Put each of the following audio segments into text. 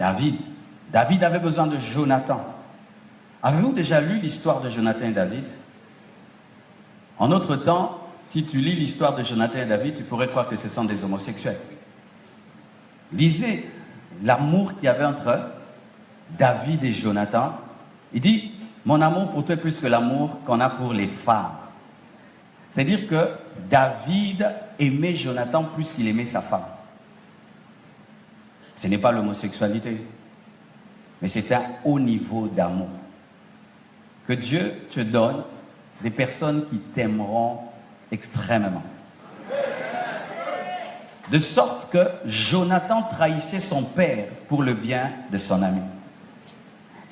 David. David avait besoin de Jonathan. Avez-vous déjà lu l'histoire de Jonathan et David? En notre temps, si tu lis l'histoire de Jonathan et David, tu pourrais croire que ce sont des homosexuels. Lisez l'amour qu'il y avait entre David et Jonathan. Il dit, mon amour pour toi est plus que l'amour qu'on a pour les femmes. C'est-à-dire que David aimait Jonathan plus qu'il aimait sa femme. Ce n'est pas l'homosexualité, mais c'est un haut niveau d'amour. Que Dieu te donne des personnes qui t'aimeront extrêmement. De sorte que Jonathan trahissait son père pour le bien de son ami.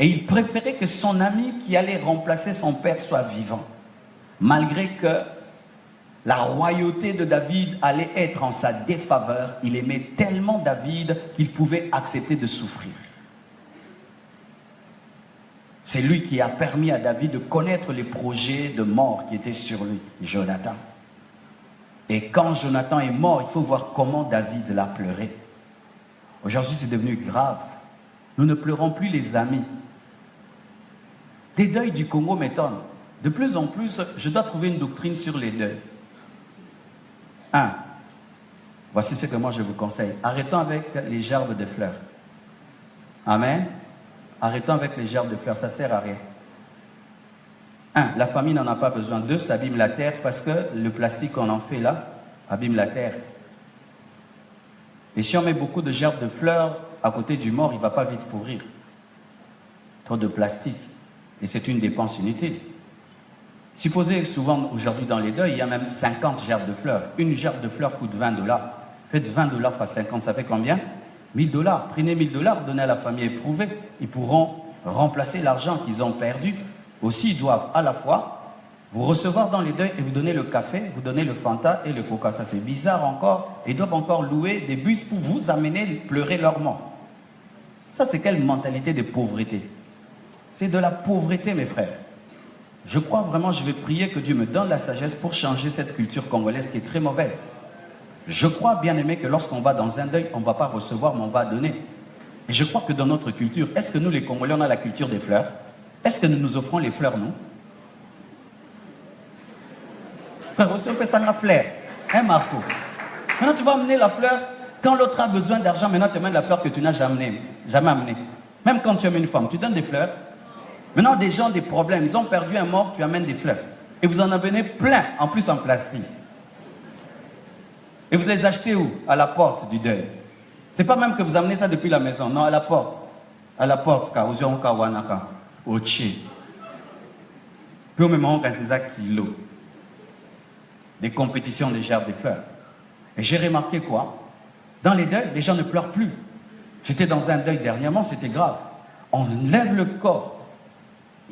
Et il préférait que son ami qui allait remplacer son père soit vivant. Malgré que la royauté de David allait être en sa défaveur, il aimait tellement David qu'il pouvait accepter de souffrir. C'est lui qui a permis à David de connaître les projets de mort qui étaient sur lui, Jonathan. Et quand Jonathan est mort, il faut voir comment David l'a pleuré. Aujourd'hui, c'est devenu grave. Nous ne pleurons plus les amis. Les deuils du Congo m'étonnent. De plus en plus, je dois trouver une doctrine sur les deuils. 1. Voici ce que moi je vous conseille. Arrêtons avec les gerbes de fleurs. Amen. Arrêtons avec les gerbes de fleurs, ça ne sert à rien. 1. La famille n'en a pas besoin. 2. Ça abîme la terre parce que le plastique qu'on en fait là abîme la terre. Et si on met beaucoup de gerbes de fleurs à côté du mort, il ne va pas vite pourrir. Trop de plastique. Et c'est une dépense inutile. Supposez souvent aujourd'hui dans les deuils, il y a même 50 gerbes de fleurs. Une gerbe de fleurs coûte $20. Faites $20 fois 50, ça fait combien? $1000. Prenez $1000, donnez à la famille éprouvée. Ils pourront remplacer l'argent qu'ils ont perdu. Aussi, ils doivent à la fois vous recevoir dans les deuils et vous donner le café, vous donner le Fanta et le Coca. Ça, c'est bizarre encore. Ils doivent encore louer des bus pour vous amener pleurer leur mort. Ça, c'est quelle mentalité de pauvreté? C'est de la pauvreté, mes frères. Je crois vraiment, je vais prier que Dieu me donne la sagesse pour changer cette culture congolaise qui est très mauvaise. Je crois, bien aimé, que lorsqu'on va dans un deuil, on ne va pas recevoir, mais on va donner. Et je crois que dans notre culture, est-ce que nous, les Congolais, on a la culture des fleurs? Est-ce que nous nous offrons les fleurs, nous? Frère, aussi, on peut s'en la fleur. Hein, Marco? Maintenant, tu vas amener la fleur. Quand l'autre a besoin d'argent, maintenant, tu amènes la fleur que tu n'as jamais amenée. Même quand tu aimes une femme, tu donnes des fleurs. Maintenant, des gens, des problèmes, ils ont perdu un mort, tu amènes des fleurs. Et vous en amenez plein, en plus en plastique. Et vous les achetez où? À la porte du deuil. C'est pas même que vous amenez ça depuis la maison, non, à la porte. À la porte, au Tché. Puis au même moment, quand c'est ça kilos. Des compétitions des gerbes des fleurs. Et j'ai remarqué quoi? Dans les deuils, les gens ne pleurent plus. J'étais dans un deuil dernièrement, c'était grave. On lève le corps.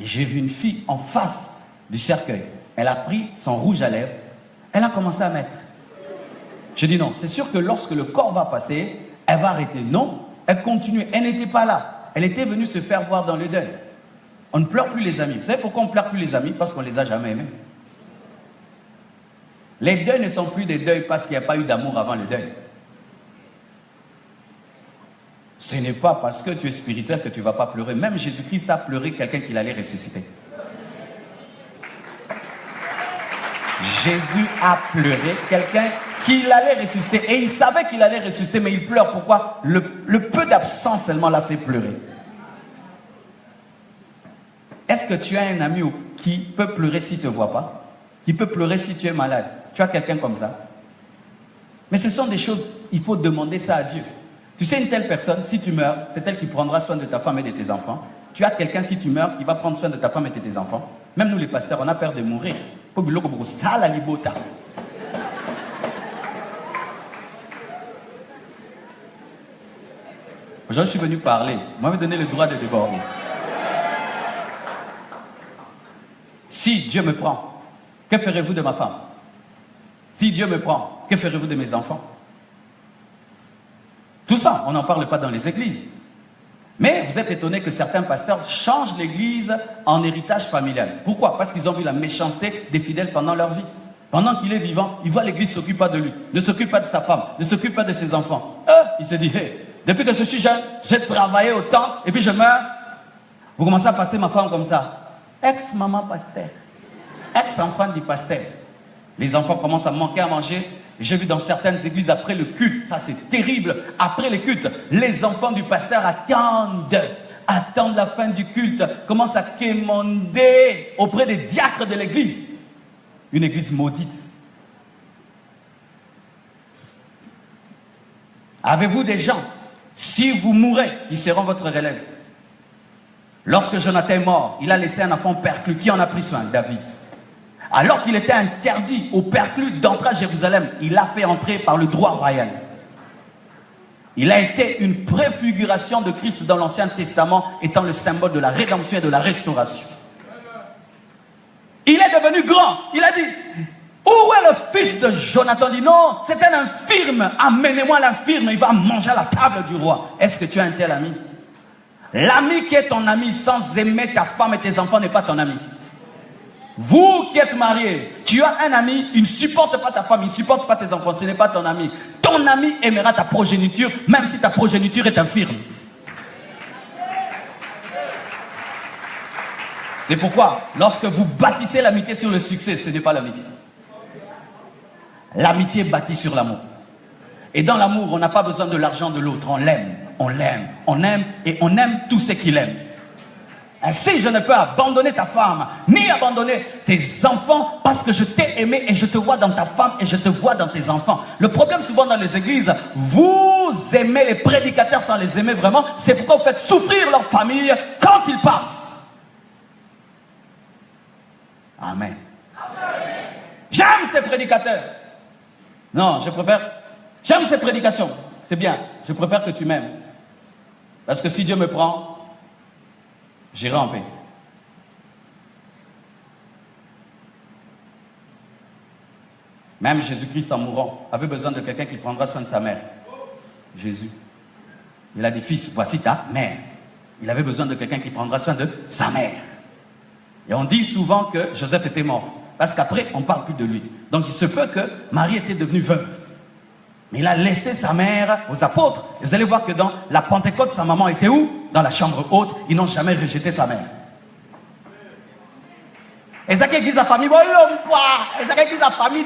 Et j'ai vu une fille en face du cercueil. Elle a pris son rouge à lèvres. Elle a commencé à mettre. J'ai dit non, c'est sûr que lorsque le corps va passer, elle va arrêter. Non, elle continue. Elle n'était pas là. Elle était venue se faire voir dans le deuil. On ne pleure plus les amis. Vous savez pourquoi on ne pleure plus les amis? Parce qu'on ne les a jamais aimés. Les deuils ne sont plus des deuils parce qu'il n'y a pas eu d'amour avant le deuil. Ce n'est pas parce que tu es spirituel que tu ne vas pas pleurer. Même Jésus-Christ a pleuré quelqu'un qu'il allait ressusciter. Jésus a pleuré quelqu'un qu'il allait ressusciter. Et il savait qu'il allait ressusciter, mais il pleure. Pourquoi? Le peu d'absence seulement l'a fait pleurer. Est-ce que tu as un ami qui peut pleurer s'il ne te voit pas? Qui peut pleurer si tu es malade? Tu as quelqu'un comme ça? Mais ce sont des choses, il faut demander ça à Dieu. Tu sais, une telle personne, si tu meurs, c'est elle qui prendra soin de ta femme et de tes enfants. Tu as quelqu'un, si tu meurs, qui va prendre soin de ta femme et de tes enfants. Même nous, les pasteurs, on a peur de mourir. Aujourd'hui, je suis venu parler. On m'avait donné le droit de déborder. Si Dieu me prend, que ferez-vous de ma femme? Si Dieu me prend, que ferez-vous de mes enfants? Tout ça, on n'en parle pas dans les églises. Mais vous êtes étonné que certains pasteurs changent l'église en héritage familial. Pourquoi? Parce qu'ils ont vu la méchanceté des fidèles pendant leur vie. Pendant qu'il est vivant, il voit l'église ne s'occupe pas de lui, ne s'occupe pas de sa femme, ne s'occupe pas de ses enfants. Il se dit, hey, Depuis que je suis jeune, j'ai travaillé autant, et puis je meurs. Vous commencez à passer ma femme comme ça. Ex-maman pasteur. Ex-enfant du pasteur. Les enfants commencent à manquer à manger. J'ai vu dans certaines églises après le culte, ça c'est terrible, après le culte, les enfants du pasteur attendent la fin du culte, commencent à quémander auprès des diacres de l'église. Une église maudite. Avez-vous des gens, si vous mourrez, ils seront votre relève? Lorsque Jonathan est mort, il a laissé un enfant perclus. Qui en a pris soin? David. Alors qu'il était interdit aux perclus d'entrer à Jérusalem, il l'a fait entrer par le droit royal. Il a été une préfiguration de Christ dans l'Ancien Testament, étant le symbole de la rédemption et de la restauration. Il est devenu grand. Il a dit, où est le fils de Jonathan? Il dit, non, c'est un infirme. Amenez-moi l'infirme, il va manger à la table du roi. Est-ce que tu as un tel ami? L'ami qui est ton ami sans aimer ta femme et tes enfants n'est pas ton ami. Vous qui êtes mariés, tu as un ami, il ne supporte pas ta femme, il ne supporte pas tes enfants, ce n'est pas ton ami. Ton ami aimera ta progéniture, même si ta progéniture est infirme. C'est pourquoi, lorsque vous bâtissez l'amitié sur le succès, ce n'est pas l'amitié. L'amitié bâtie sur l'amour. Et dans l'amour, on n'a pas besoin de l'argent de l'autre, on l'aime, on l'aime, on aime et on aime tous ceux qui l'aiment. Ainsi, je ne peux abandonner ta femme, ni abandonner tes enfants, parce que je t'ai aimé et je te vois dans ta femme et je te vois dans tes enfants. Le problème souvent dans les églises, vous aimez les prédicateurs sans les aimer vraiment, c'est pourquoi vous faites souffrir leur famille quand ils partent. Amen. J'aime ces prédicateurs. Non, j'aime ces prédications. C'est bien, je préfère que tu m'aimes. Parce que si Dieu me prend, j'irai en paix. Même Jésus-Christ en mourant avait besoin de quelqu'un qui prendra soin de sa mère. Jésus. Il a dit, fils, voici ta mère. Il avait besoin de quelqu'un qui prendra soin de sa mère. Et on dit souvent que Joseph était mort. Parce qu'après, on ne parle plus de lui. Donc il se peut que Marie était devenue veuve. Mais il a laissé sa mère aux apôtres. Et vous allez voir que dans la Pentecôte, sa maman était où? Dans la chambre haute. Ils n'ont jamais rejeté sa mère. Et ça qui est la famille, et ça qui est la famille,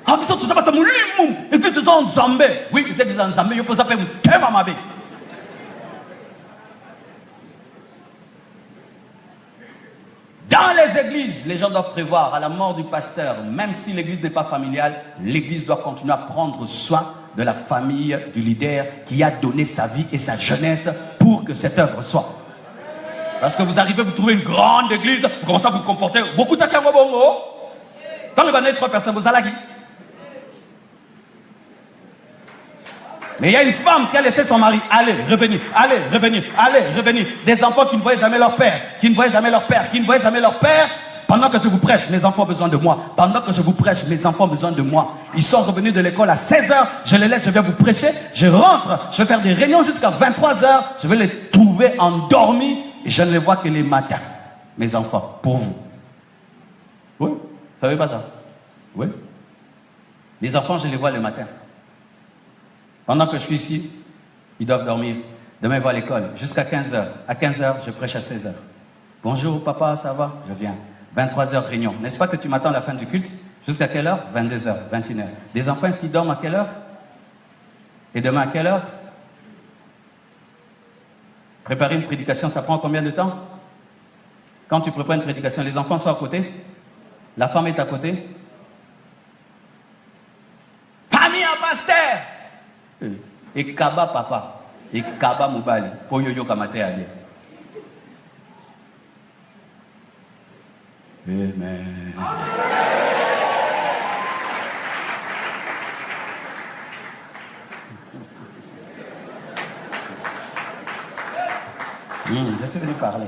ah, mais ça, tout ça, c'est mon limou. Et puis, c'est un zambé. Oui, c'est un zambé. Je peux s'appeler mon thème à ma vie. Dans les églises, les gens doivent prévoir à la mort du pasteur, même si l'église n'est pas familiale, l'église doit continuer à prendre soin de la famille du leader qui a donné sa vie et sa jeunesse pour que cette œuvre soit. Parce que vous arrivez, vous trouvez une grande église, vous commencez à vous comporter, beaucoup de bongo. Quand il va naître 3 personnes, vous allez qui? Mais il y a une femme qui a laissé son mari aller, revenir, aller, revenir, aller, revenir. Des enfants qui ne voyaient jamais leur père, qui ne voyaient jamais leur père, qui ne voyaient jamais leur père. Pendant que je vous prêche, mes enfants ont besoin de moi. Pendant que je vous prêche, mes enfants ont besoin de moi. Ils sont revenus de l'école à 16h, je les laisse, je viens vous prêcher. Je rentre, je vais faire des réunions jusqu'à 23h. Je vais les trouver endormis et je ne les vois que les matins. Mes enfants, pour vous. Oui, vous ne savez pas ça? Oui. Les enfants, je les vois le matin. Pendant que je suis ici, ils doivent dormir. Demain, ils vont à l'école jusqu'à 15h. À 15h, je prêche à 16h. Bonjour, papa, ça va? Je viens. 23h, réunion. N'est-ce pas que tu m'attends à la fin du culte? Jusqu'à quelle heure? 22h, 21h. Les enfants, est-ce qu'ils dorment à quelle heure? Et demain, à quelle heure? Préparer une prédication, ça prend combien de temps? Quand tu prépares une prédication, les enfants sont à côté? La femme est à côté? Famille à pasteur! Et Kaba papa, et Kaba Mubali, pour yo kamate ali. Amen. Je suis venu parler.